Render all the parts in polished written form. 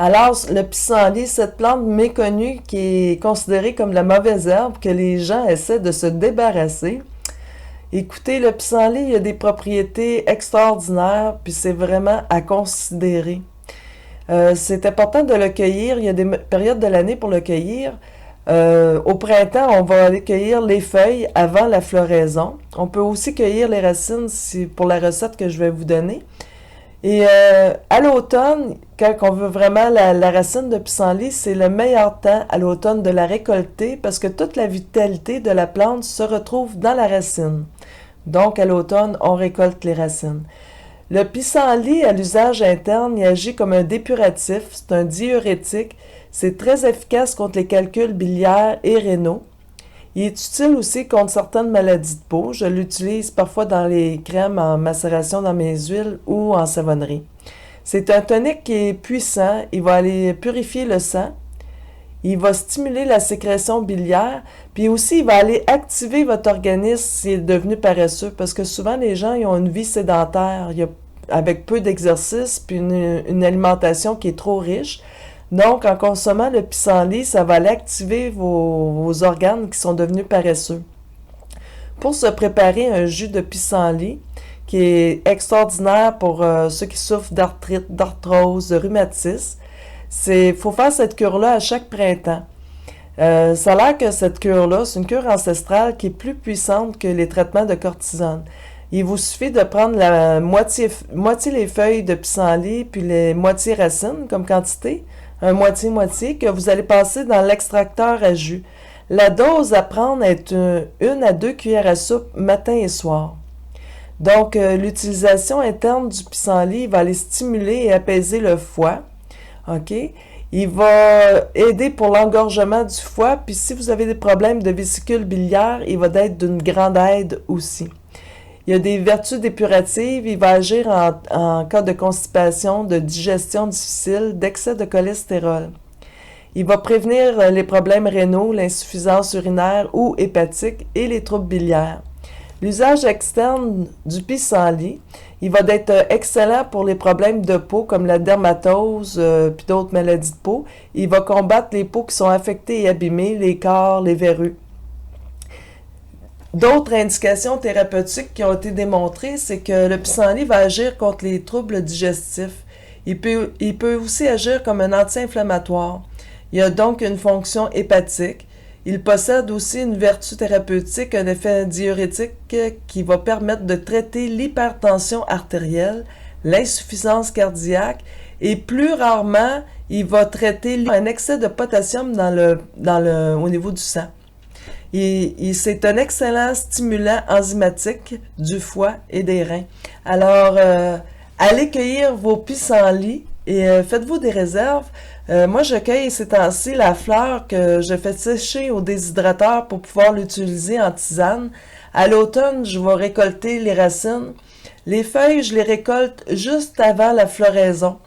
Alors, le pissenlit, cette plante méconnue qui est considérée comme la mauvaise herbe que les gens essaient de se débarrasser. Écoutez, le pissenlit, il y a des propriétés extraordinaires, puis c'est vraiment à considérer. C'est important de le cueillir. Il y a des périodes de l'année pour le cueillir. Au printemps, on va aller cueillir les feuilles avant la floraison. On peut aussi cueillir les racines pour la recette que je vais vous donner. Et à l'automne, quand on veut vraiment la racine de pissenlit, c'est le meilleur temps à l'automne de la récolter parce que toute la vitalité de la plante se retrouve dans la racine. Donc, à l'automne, on récolte les racines. Le pissenlit, à l'usage interne, il agit comme un dépuratif, c'est un diurétique, c'est très efficace contre les calculs biliaires et rénaux. Il est utile aussi contre certaines maladies de peau. Je l'utilise parfois dans les crèmes en macération dans mes huiles ou en savonnerie. C'est un tonique qui est puissant, il va aller purifier le sang, il va stimuler la sécrétion biliaire, puis aussi il va aller activer votre organisme s'il est devenu paresseux, parce que souvent les gens ils ont une vie sédentaire, avec peu d'exercice, puis une alimentation qui est trop riche. Donc, en consommant le pissenlit, ça va aller activer vos organes qui sont devenus paresseux. Pour se préparer un jus de pissenlit, qui est extraordinaire pour ceux qui souffrent d'arthrite, d'arthrose, de rhumatisme, faut faire cette cure-là à chaque printemps. Ça a l'air que cette cure-là, c'est une cure ancestrale qui est plus puissante que les traitements de cortisone. Il vous suffit de prendre la moitié les feuilles de pissenlit, puis les moitiés racines comme quantité, un moitié-moitié, que vous allez passer dans l'extracteur à jus. La dose à prendre est 1 à 2 cuillères à soupe matin et soir. Donc, l'utilisation interne du pissenlit va aller stimuler et apaiser le foie. OK? Il va aider pour l'engorgement du foie, puis si vous avez des problèmes de vésicule biliaire, il va être d'une grande aide aussi. Il y a des vertus dépuratives, il va agir en cas de constipation, de digestion difficile, d'excès de cholestérol. Il va prévenir les problèmes rénaux, l'insuffisance urinaire ou hépatique et les troubles biliaires. L'usage externe du pissenlit, il va être excellent pour les problèmes de peau comme la dermatose puis d'autres maladies de peau. Il va combattre les peaux qui sont affectées et abîmées, les corps, les verrues. D'autres indications thérapeutiques qui ont été démontrées, c'est que le pissenlit va agir contre les troubles digestifs. Il peut aussi agir comme un anti-inflammatoire. Il a donc une fonction hépatique. Il possède aussi une vertu thérapeutique, un effet diurétique qui va permettre de traiter l'hypertension artérielle, l'insuffisance cardiaque et plus rarement, il va traiter un excès de potassium au niveau du sang. C'est un excellent stimulant enzymatique du foie et des reins. Alors, allez cueillir vos pissenlits et faites-vous des réserves. Moi, je cueille ces temps-ci la fleur que je fais sécher au déshydrateur pour pouvoir l'utiliser en tisane. À l'automne, je vais récolter les racines. Les feuilles, je les récolte juste avant la floraison.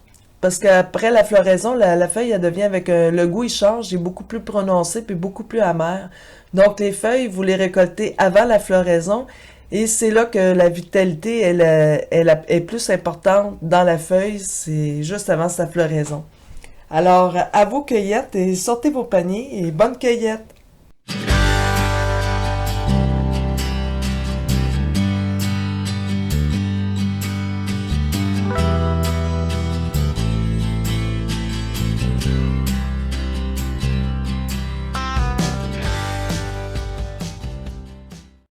Parce qu'après la floraison, la feuille, elle devient le goût, il change, il est beaucoup plus prononcé puis beaucoup plus amer. Donc, les feuilles, vous les récoltez avant la floraison et c'est là que la vitalité, elle est plus importante dans la feuille, c'est juste avant sa floraison. Alors, à vos cueillettes et sortez vos paniers et bonne cueillette!